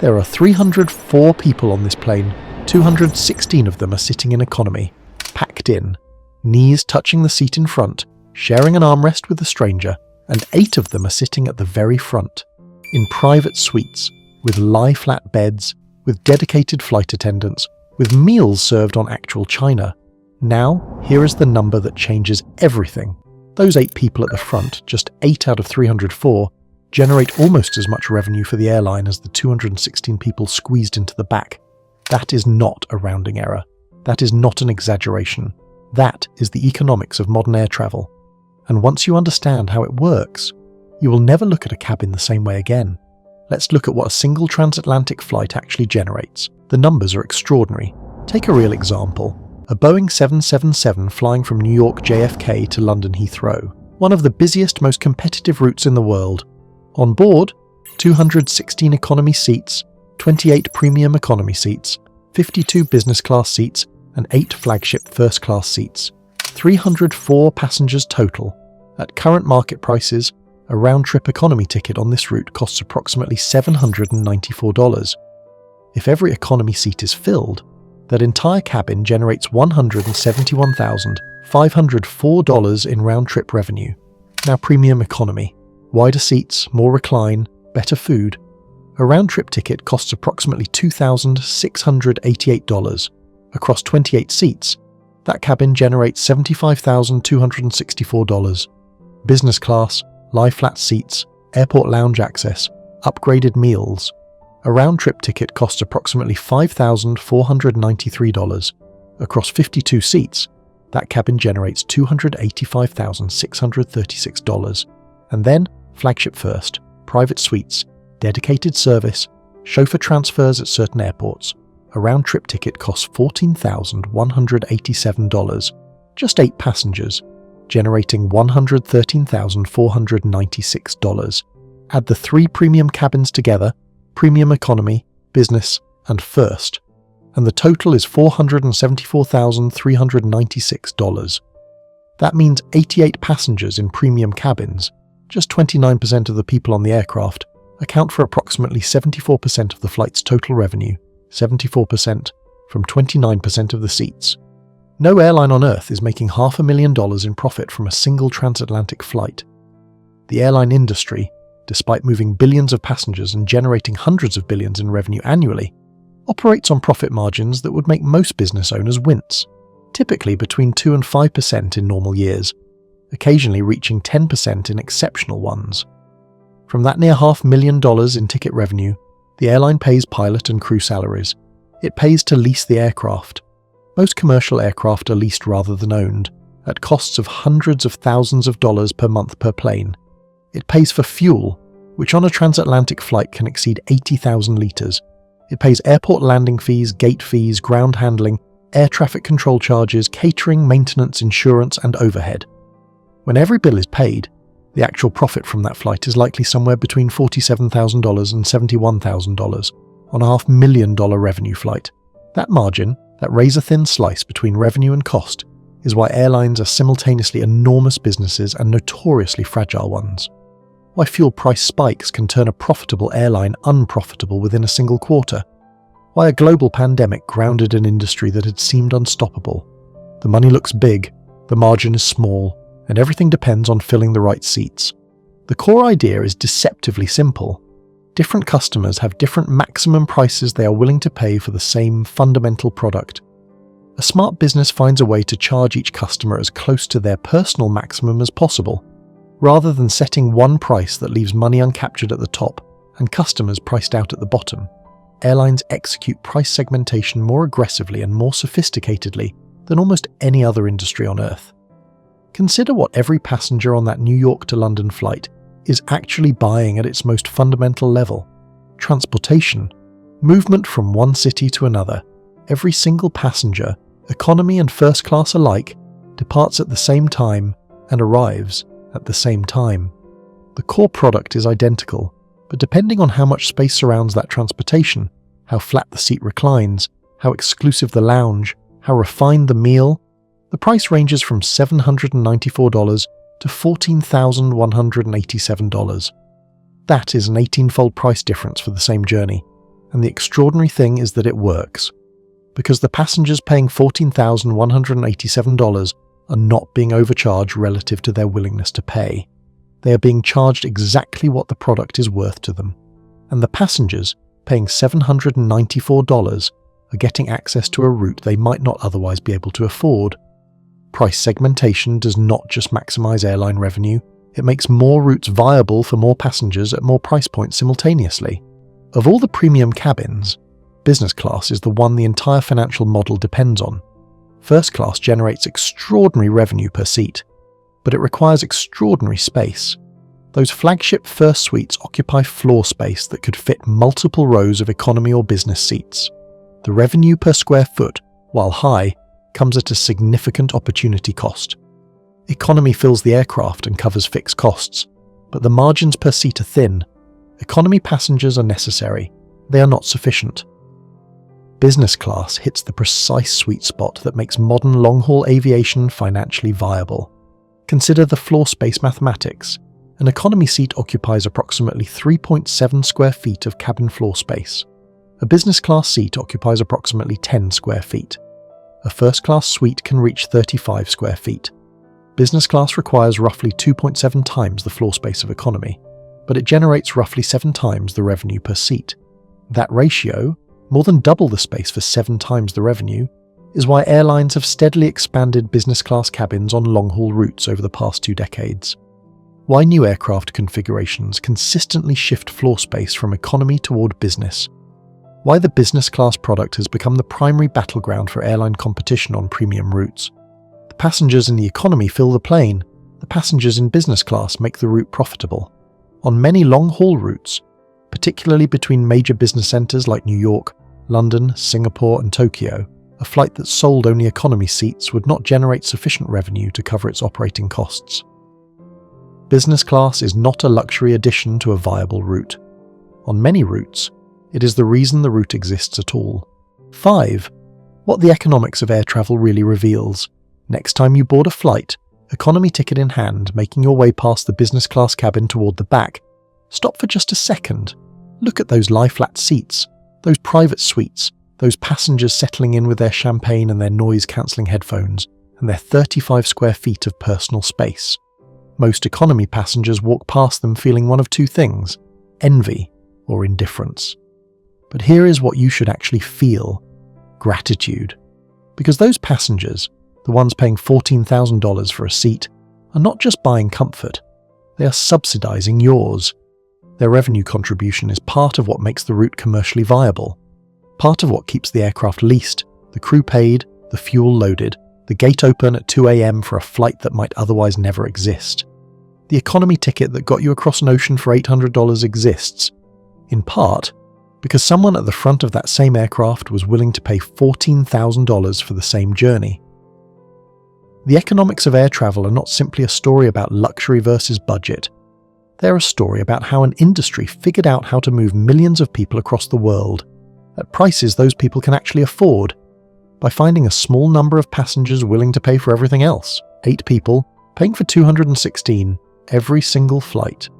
There are 304 people on this plane. 216 of them are sitting in economy, packed in, knees touching the seat in front, sharing an armrest with a stranger, and 8 of them are sitting at the very front, in private suites, with lie-flat beds, with dedicated flight attendants, with meals served on actual china. Now, here is the number that changes everything. Those 8 people at the front, just 8 out of 304, generate almost as much revenue for the airline as the 216 people squeezed into the back. That is not a rounding error. That is not an exaggeration. That is the economics of modern air travel. And once you understand how it works, you will never look at a cabin the same way again. Let's look at what a single transatlantic flight actually generates. The numbers are extraordinary. Take a real example. A Boeing 777 flying from New York JFK to London Heathrow, one of the busiest, most competitive routes in the world. On board, 216 economy seats, 28 premium economy seats, 52 business class seats, and 8 flagship first class seats. 304 passengers total. At current market prices, a round-trip economy ticket on this route costs approximately $794. If every economy seat is filled, that entire cabin generates $171,504 in round-trip revenue. Now premium economy. Wider seats, more recline, better food. A round-trip ticket costs approximately $2,688. Across 28 seats, that cabin generates $75,264. Business class, lie-flat seats, airport lounge access, upgraded meals. A round-trip ticket costs approximately $5,493. Across 52 seats, that cabin generates $285,636. And then, flagship first, private suites, dedicated service, chauffeur transfers at certain airports. A round-trip ticket costs $14,187. Just 8 passengers, generating $113,496. Add the 3 premium cabins together, premium economy, business, and first, and the total is $474,396. That means 88 passengers in premium cabins, just 29% of the people on the aircraft, account for approximately 74% of the flight's total revenue, 74% from 29% of the seats. No airline on Earth is making $500,000 in profit from a single transatlantic flight. The airline industry, despite moving billions of passengers and generating hundreds of billions in revenue annually, operates on profit margins that would make most business owners wince, typically between 2 and 5% in normal years, occasionally reaching 10% in exceptional ones. From that near $500,000 in ticket revenue, the airline pays pilot and crew salaries. It pays to lease the aircraft. Most commercial aircraft are leased rather than owned, at costs of hundreds of thousands of dollars per month per plane. It pays for fuel, which on a transatlantic flight can exceed 80,000 litres. It pays airport landing fees, gate fees, ground handling, air traffic control charges, catering, maintenance, insurance, and overhead. When every bill is paid, the actual profit from that flight is likely somewhere between $47,000 and $71,000 on a $500,000 revenue flight. That margin, that razor-thin slice between revenue and cost, is why airlines are simultaneously enormous businesses and notoriously fragile ones. Why fuel price spikes can turn a profitable airline unprofitable within a single quarter. Why a global pandemic grounded an industry that had seemed unstoppable. The money looks big, the margin is small, and everything depends on filling the right seats. The core idea is deceptively simple. Different customers have different maximum prices they are willing to pay for the same fundamental product. A smart business finds a way to charge each customer as close to their personal maximum as possible, rather than setting one price that leaves money uncaptured at the top and customers priced out at the bottom. Airlines execute price segmentation more aggressively and more sophisticatedly than almost any other industry on Earth. Consider what every passenger on that New York to London flight is actually buying at its most fundamental level. Transportation. Movement from one city to another. Every single passenger, economy and first class alike, departs at the same time and arrives at the same time. The core product is identical, but depending on how much space surrounds that transportation, how flat the seat reclines, how exclusive the lounge, how refined the meal, the price ranges from $794 to $14,187. That is an 18-fold price difference for the same journey, And the extraordinary thing is that it works, because the passengers paying $14,187 are not being overcharged relative to their willingness to pay. They are being charged exactly what the product is worth to them. And the passengers paying $794 are getting access to a route they might not otherwise be able to afford. Price segmentation does not just maximize airline revenue, it makes more routes viable for more passengers at more price points simultaneously. Of all the premium cabins, business class is the one the entire financial model depends on. First class generates extraordinary revenue per seat, but it requires extraordinary space. Those flagship first suites occupy floor space that could fit multiple rows of economy or business seats. The revenue per square foot, while high, comes at a significant opportunity cost. Economy fills the aircraft and covers fixed costs, but the margins per seat are thin. Economy passengers are necessary, they are not sufficient. Business class hits the precise sweet spot that makes modern long-haul aviation financially viable. Consider the floor space mathematics. An economy seat occupies approximately 3.7 square feet of cabin floor space. A business class seat occupies approximately 10 square feet. A first class suite can reach 35 square feet. Business class requires roughly 2.7 times the floor space of economy, but it generates roughly 7 times the revenue per seat. That ratio, more than double the space for 7 times the revenue, is why airlines have steadily expanded business class cabins on long-haul routes over the past 2 decades. Why new aircraft configurations consistently shift floor space from economy toward business. Why the business class product has become the primary battleground for airline competition on premium routes. The passengers in the economy fill the plane, the passengers in business class make the route profitable. On many long-haul routes, particularly between major business centres like New York, London, Singapore and Tokyo, a flight that sold only economy seats would not generate sufficient revenue to cover its operating costs. Business class is not a luxury addition to a viable route. On many routes, it is the reason the route exists at all. 5. What the economics of air travel really reveals. Next time you board a flight, economy ticket in hand, making your way past the business class cabin toward the back, stop for just a second. Look at those lie-flat seats, those private suites, those passengers settling in with their champagne and their noise-cancelling headphones, and their 35 square feet of personal space. Most economy passengers walk past them feeling one of 2 things, envy or indifference. But here is what you should actually feel, gratitude. Because those passengers, the ones paying $14,000 for a seat, are not just buying comfort, they are subsidizing yours. Their revenue contribution is part of what makes the route commercially viable, part of what keeps the aircraft leased, the crew paid, the fuel loaded, the gate open at 2 a.m. for a flight that might otherwise never exist. The economy ticket that got you across an ocean for $800 exists, in part, because someone at the front of that same aircraft was willing to pay $14,000 for the same journey. The economics of air travel are not simply a story about luxury versus budget. They're a story about how an industry figured out how to move millions of people across the world, at prices those people can actually afford, by finding a small number of passengers willing to pay for everything else, 8 people, paying for 216 every single flight.